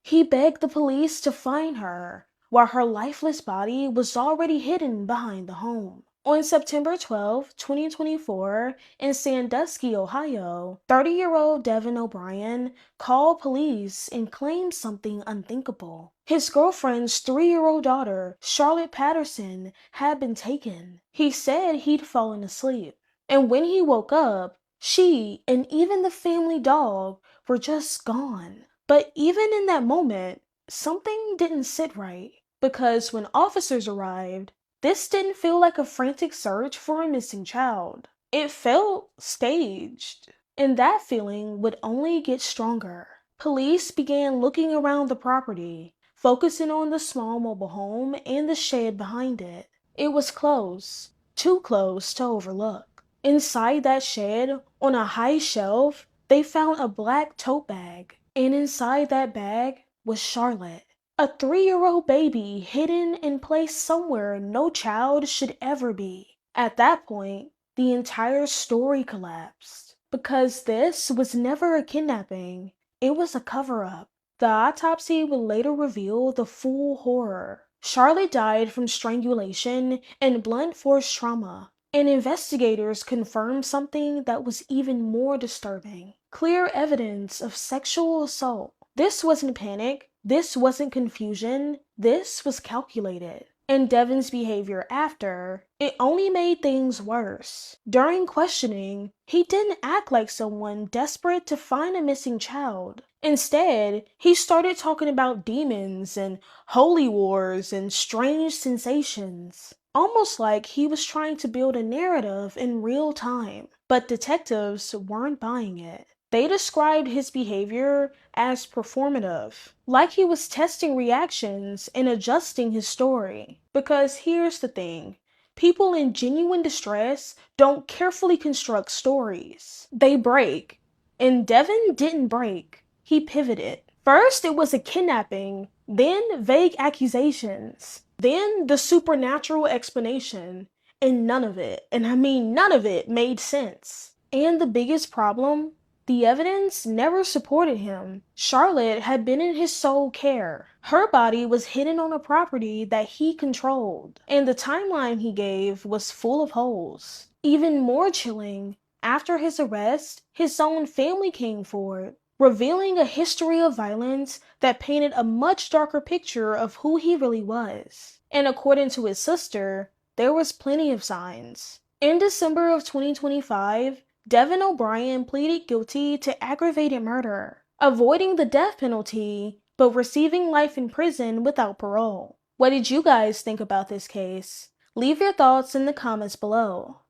He begged the police to find her, while her lifeless body was already hidden behind the home. On September 12, 2024, in Sandusky, Ohio, 30-year-old Devin O'Brien called police and claimed something unthinkable. His girlfriend's 3-year-old daughter, Charlotte Patterson, had been taken. He said he'd fallen asleep, and when he woke up, she and even the family dog were just gone. But even in that moment, something didn't sit right, because when officers arrived, this didn't feel like a frantic search for a missing child. It felt staged, and that feeling would only get stronger. Police began looking around the property, focusing on the small mobile home and the shed behind it. It was close, too close to overlook. Inside that shed, on a high shelf, they found a black tote bag, and inside that bag was Charlotte. A 3-year-old baby hidden and placed somewhere no child should ever be. At that point, the entire story collapsed. Because this was never a kidnapping, it was a cover-up. The autopsy would later reveal the full horror. Charlotte died from strangulation and blunt force trauma, and investigators confirmed something that was even more disturbing: clear evidence of sexual assault. This wasn't panic. This wasn't confusion. This was calculated. And Devin's behavior after, it only made things worse. During questioning, he didn't act like someone desperate to find a missing child. Instead, he started talking about demons and holy wars and strange sensations, almost like he was trying to build a narrative in real time. But detectives weren't buying it. They described his behavior as performative, like he was testing reactions and adjusting his story. Because here's the thing: people in genuine distress don't carefully construct stories. They break. And Devin didn't break. He pivoted. First, it was a kidnapping, then vague accusations, then the supernatural explanation, and none of it, and I mean none of it, made sense. And the biggest problem? The evidence never supported him. Charlotte had been in his sole care. Her body was hidden on a property that he controlled, and the timeline he gave was full of holes. Even more chilling, after his arrest, his own family came forward, revealing a history of violence that painted a much darker picture of who he really was. And according to his sister, there was plenty of signs. In December of 2025, Devin O'Brien pleaded guilty to aggravated murder, avoiding the death penalty, but receiving life in prison without parole. What did you guys think about this case? Leave your thoughts in the comments below.